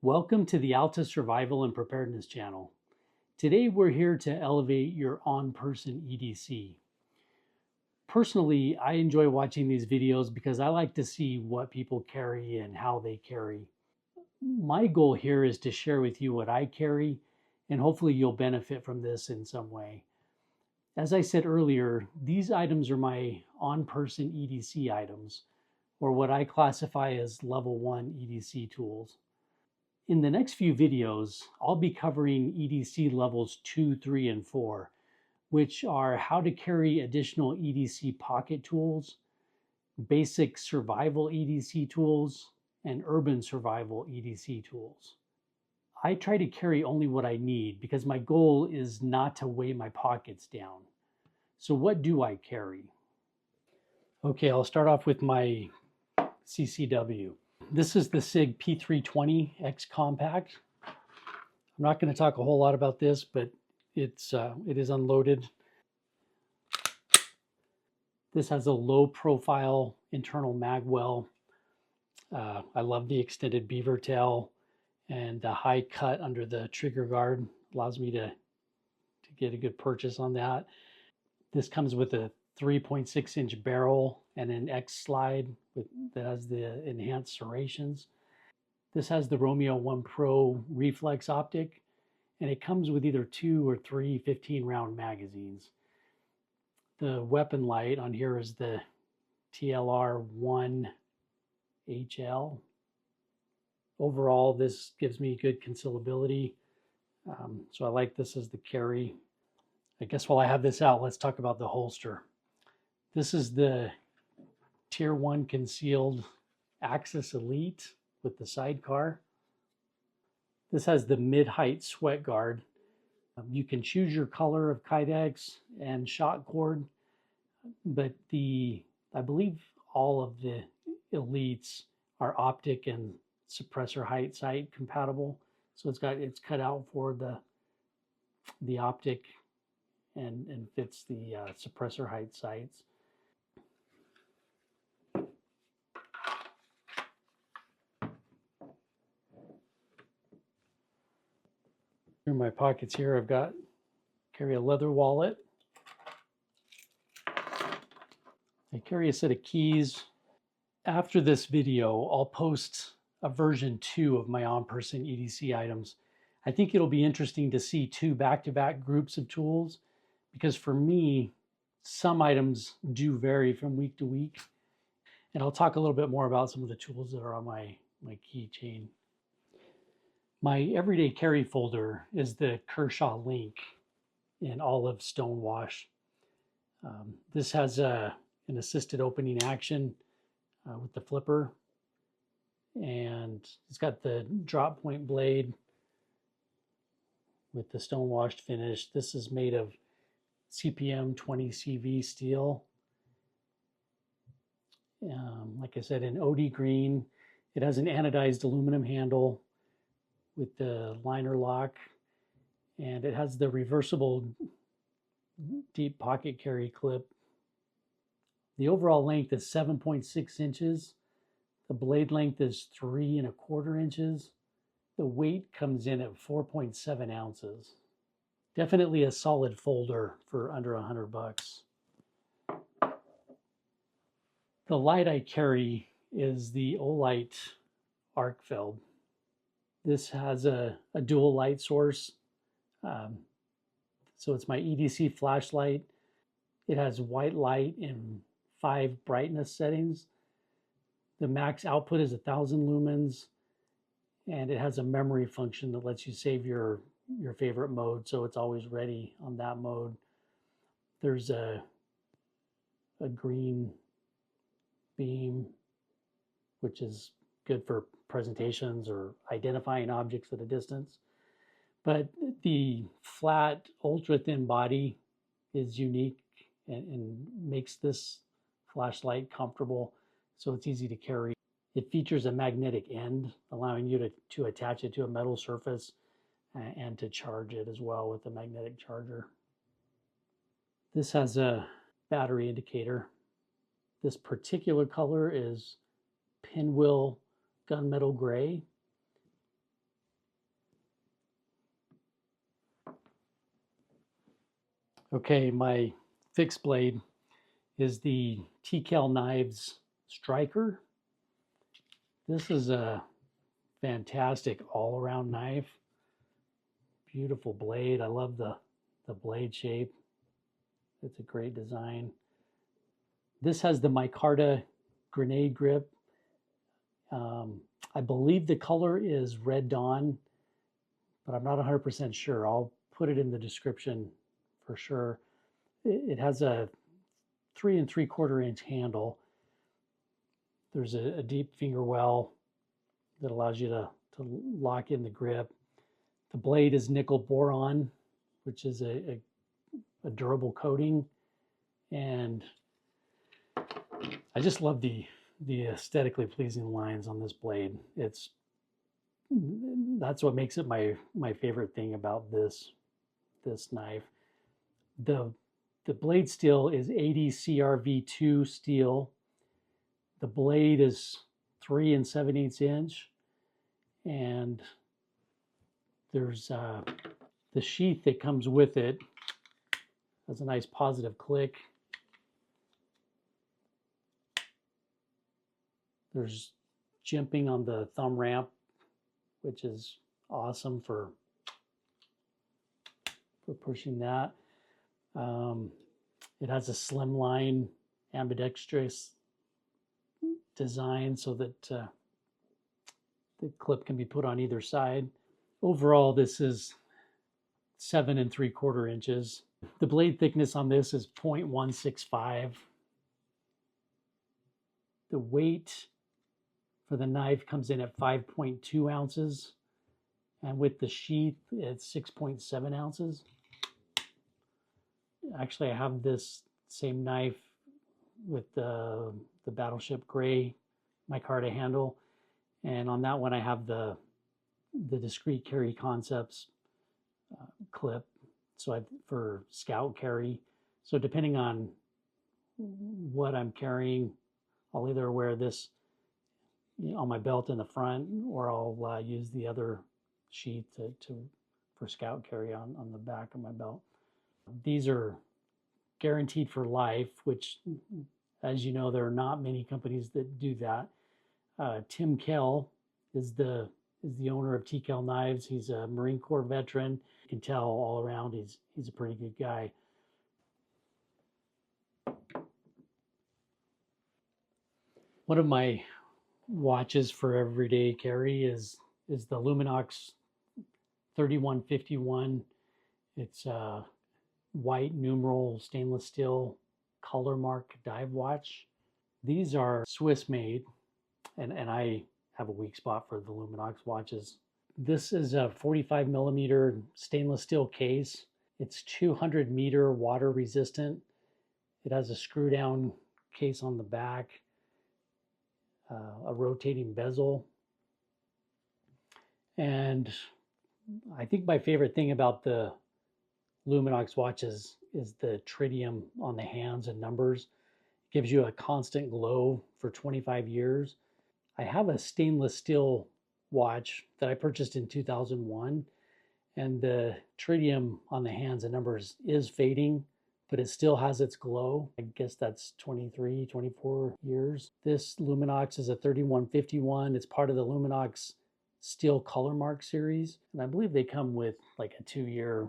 Welcome to the Alta Survival and Preparedness channel. Today we're here to elevate your on-person EDC. Personally, I enjoy watching these videos because I like to see what people carry and how they carry. My goal here is to share with you what I carry, and hopefully you'll benefit from this in some way. As I said earlier, these items are my on-person EDC items, or what I classify as level 1 EDC tools. In the next few videos, I'll be covering EDC levels 2, 3, and 4, which are how to carry additional EDC pocket tools, basic survival EDC tools, and urban survival EDC tools. I try to carry only what I need because my goal is not to weigh my pockets down. So what do I carry? Okay, I'll start off with my CCW. This is the Sig P320 X Compact. I'm not going to talk a whole lot about this, but it is unloaded. This has a low profile internal mag well. I love the extended beaver tail and the high cut under the trigger guard. Allows me to get a good purchase on that. This comes with a 3.6-inch barrel and an X slide that has the enhanced serrations. This has the Romeo 1 Pro reflex optic, and it comes with either 2 or 3 15-round magazines. The weapon light on here is the TLR 1HL. Overall, this gives me good concealability, so I like this as the carry. I guess while I have this out, let's talk about the holster. This is the Tier 1 concealed Axis Elite with the sidecar. This has the mid-height sweat guard. You can choose your color of Kydex and shot cord, but I believe all of the Elites are optic and suppressor height sight compatible. So it's cut out for the optic and fits the suppressor height sights. In my pockets here, carry a leather wallet. I carry a set of keys. After this video, I'll post a version 2 of my on-person EDC items. I think it'll be interesting to see 2 back-to-back groups of tools, because for me, some items do vary from week to week. And I'll talk a little bit more about some of the tools that are on my keychain. My everyday carry folder is the Kershaw Link in olive stonewash. This has an assisted opening action with the flipper, and it's got the drop point blade with the stonewashed finish. This is made of CPM 20 CV steel. Like I said, in OD green. It has an anodized aluminum handle with the liner lock, and it has the reversible deep pocket carry clip. The overall length is 7.6 inches. The blade length is 3¼ inches. The weight comes in at 4.7 ounces. Definitely a solid folder for under $100. The light I carry is the Olight Arcfeld. This has a dual light source. So it's my EDC flashlight. It has white light in 5 brightness settings. The max output is 1,000 lumens, and it has a memory function that lets you save your favorite mode, so it's always ready on that mode. There's a green beam, which is good for presentations or identifying objects at a distance. But the flat, ultra-thin body is unique and makes this flashlight comfortable, so it's easy to carry. It features a magnetic end, allowing you to attach it to a metal surface and to charge it as well with a magnetic charger. This has a battery indicator. This particular color is pinwheel gunmetal gray. Okay, my fixed blade is the TCal Knives Striker. This is a fantastic all-around knife. Beautiful blade. I love the blade shape. It's a great design. This has the micarta grenade grip. I believe the color is Red Dawn, but I'm not 100% sure. I'll put it in the description for sure. It has a 3 3/4 inch handle. There's a deep finger well that allows you to lock in the grip. The blade is nickel boron, which is a durable coating. And I just love the aesthetically pleasing lines on this blade. That's what makes it my favorite thing about this knife. The blade steel is 80 CRV2 steel. The blade is 3 7/8 inch, and there's the sheath that comes with it has a nice positive click. There's jimping on the thumb ramp, which is awesome for pushing that. It has a slimline ambidextrous design so that the clip can be put on either side. Overall, this is 7 3/4 inches. The blade thickness on this is 0.165. The weight for the knife comes in at 5.2 ounces, and with the sheath, it's 6.7 ounces. Actually, I have this same knife with the Battleship Gray micarta handle, and on that one I have the discrete carry concepts clip, so for scout carry. So depending on what I'm carrying, I'll either wear this on my belt in the front, or I'll use the other sheath for scout carry on the back of my belt. These are guaranteed for life, which, as you know, there are not many companies that do that. Tim Kell is the owner of TCal Knives. He's a Marine Corps veteran. You can tell all around he's a pretty good guy. One of my watches for everyday carry is the Luminox 3151. It's a white numeral stainless steel color mark dive watch. These are Swiss made, and I have a weak spot for the Luminox watches. This is a 45 millimeter stainless steel case. It's 200 meter water resistant. It has a screw down case on the back, a rotating bezel. And I think my favorite thing about the Luminox watches is the tritium on the hands and numbers. It gives you a constant glow for 25 years. I have a stainless steel watch that I purchased in 2001, and the tritium on the hands and numbers is fading, but it still has its glow. I guess that's 23, 24 years. This Luminox is a 3151. It's part of the Luminox Steel Color Mark series, and I believe they come with like a 2-year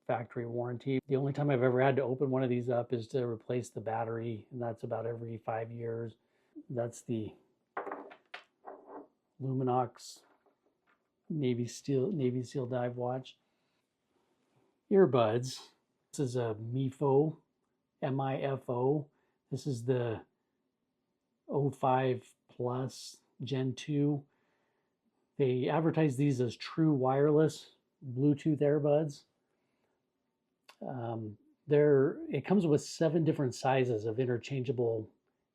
factory warranty. The only time I've ever had to open one of these up is to replace the battery, and that's about every 5 years. That's the Luminox Navy Seal dive watch. Earbuds. This is a MIFO, MIFO. This is the 05 Plus Gen 2. They advertise these as true wireless Bluetooth earbuds. It comes with 7 different sizes of interchangeable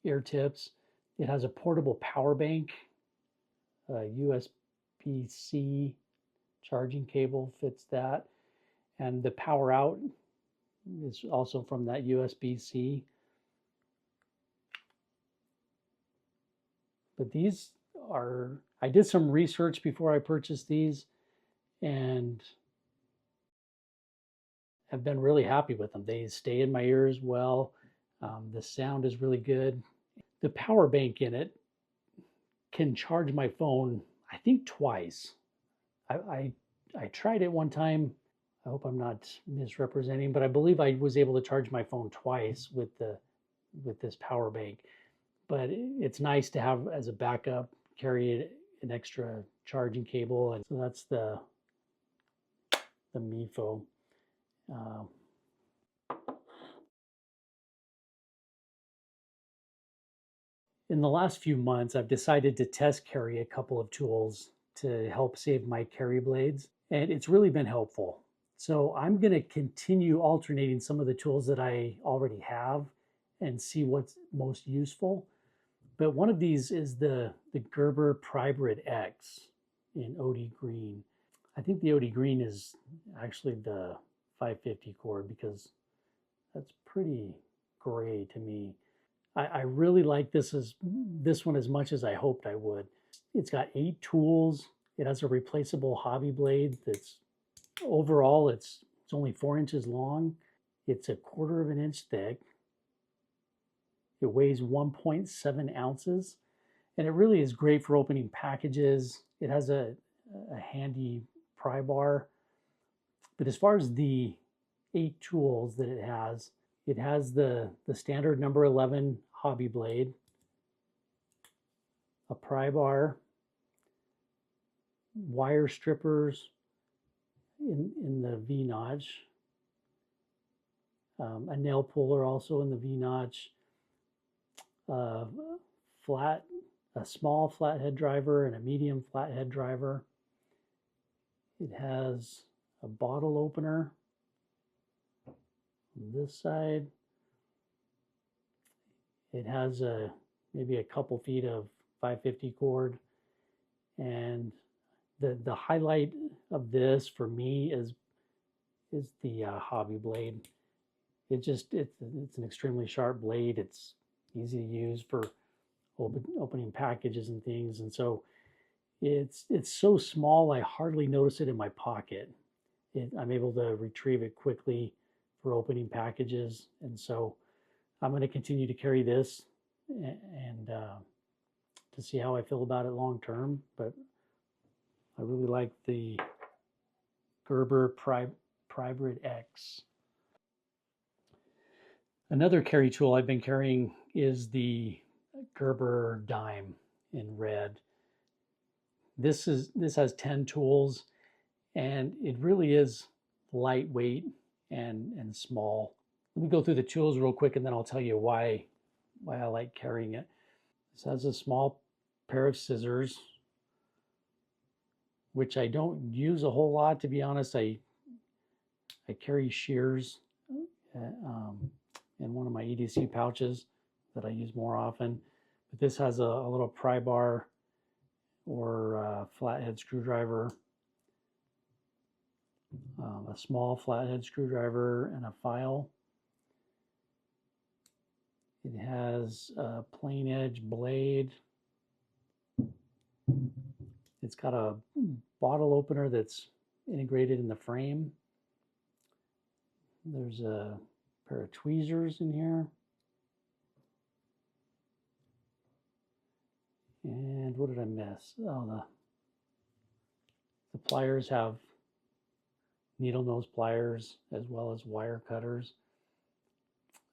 ear tips. It has a portable power bank, a USB-C charging cable fits that, and the power out is also from that USB-C. But these are, I did some research before I purchased these, and have been really happy with them. They stay in my ears well. The sound is really good. The power bank in it can charge my phone, I think twice. I tried it one time. I hope I'm not misrepresenting, but I believe I was able to charge my phone twice with this power bank. But it's nice to have as a backup, carry an extra charging cable, and so that's the MIFO. Uh, in the last few months, I've decided to test carry a couple of tools to help save my carry blades, and it's really been helpful. So I'm going to continue alternating some of the tools that I already have and see what's most useful. But one of these is the Gerber Prybar X in OD green. I think the OD green is actually the 550 cord because that's pretty gray to me. I really like this one as much as I hoped I would. It's got 8 tools. It has a replaceable hobby blade that's overall it's only 4 inches long. It's a 1/4 of an inch thick. It weighs 1.7 ounces, and it really is great for opening packages. It has a handy pry bar. But as far as the 8 tools that it has the standard number 11 hobby blade, a pry bar, wire strippers in the V-notch, a nail puller also in the V-notch, a small flathead driver and a medium flathead driver. It has a bottle opener on this side. It has maybe a couple feet of 550 cord, and the highlight of this for me is the hobby blade. It's an extremely sharp blade. It's easy to use for opening packages and things, and so it's so small I hardly notice it in my pocket. I'm able to retrieve it quickly for opening packages, and so I'm going to continue to carry this and to see how I feel about it long term. But I really like the Gerber Prybar X. Another carry tool I've been carrying is the Gerber Dime in red. This has 10 tools, and it really is lightweight and small. Let me go through the tools real quick, and then I'll tell you why I like carrying it. This has a small pair of scissors, which I don't use a whole lot, to be honest. I carry shears in one of my EDC pouches that I use more often. But this has a little pry bar or flathead screwdriver, a small flathead screwdriver, and a file. It has a plain edge blade. It's got a bottle opener that's integrated in the frame. There's a pair of tweezers in here. And what did I miss? Oh, the pliers have needle nose pliers as well as wire cutters.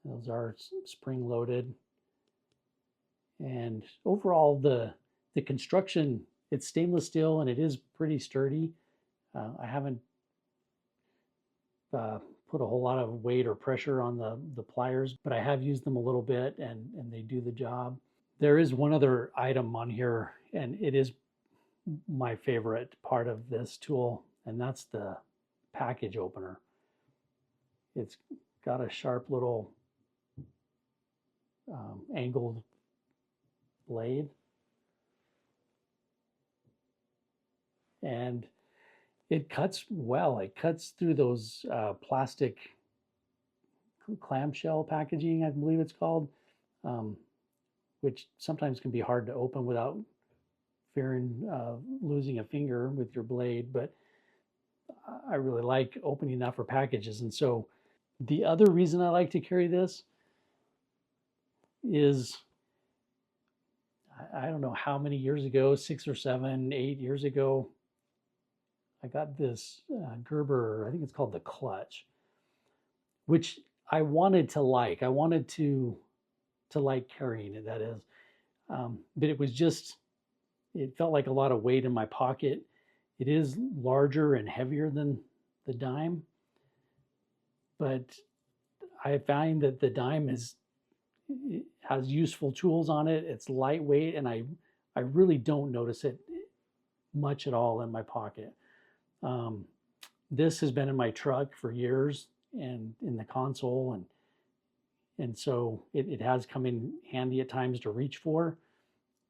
Those are spring loaded. And overall, the construction, it's stainless steel and it is pretty sturdy. I haven't put a whole lot of weight or pressure on the pliers, but I have used them a little bit and they do the job. There is one other item on here, and it is my favorite part of this tool, and that's the package opener. It's got a sharp little angled blade, and it cuts well. It cuts through those plastic clamshell packaging, I believe it's called, which sometimes can be hard to open without fearing losing a finger with your blade. But I really like opening that for packages. And so the other reason I like to carry this is I don't know how many years ago, 6 or 7, 8 years ago, I got this Gerber, I think it's called the Clutch, which I wanted to like. I wanted to like carrying it, that is. But it was just, it felt like a lot of weight in my pocket. It is larger and heavier than the dime, but I find that the dime it has useful tools on it. It's lightweight, and I really don't notice it much at all in my pocket. This has been in my truck for years and in the console, and so it has come in handy at times to reach for.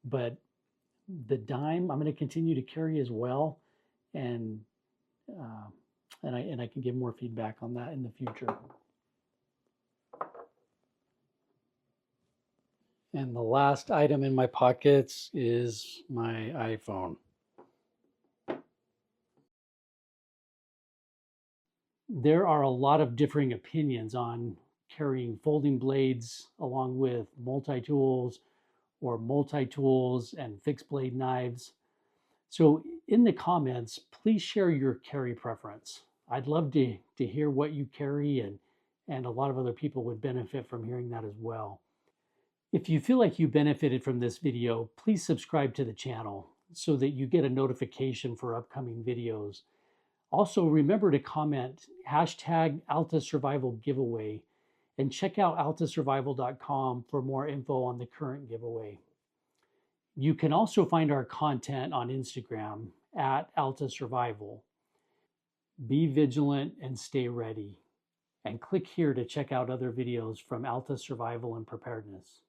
But the dime I'm going to continue to carry as well, and uh, I can give more feedback on that in the future. And the last item in my pockets is my iPhone. There are a lot of differing opinions on carrying folding blades along with multi-tools or multi-tools and fixed blade knives. So in the comments, please share your carry preference. I'd love to hear what you carry, and a lot of other people would benefit from hearing that as well. If you feel like you benefited from this video, please subscribe to the channel so that you get a notification for upcoming videos. Also, remember to comment hashtag Alta Survival Giveaway and check out altasurvival.com for more info on the current giveaway. You can also find our content on Instagram at Alta Survival. Be vigilant and stay ready. And click here to check out other videos from Alta Survival and Preparedness.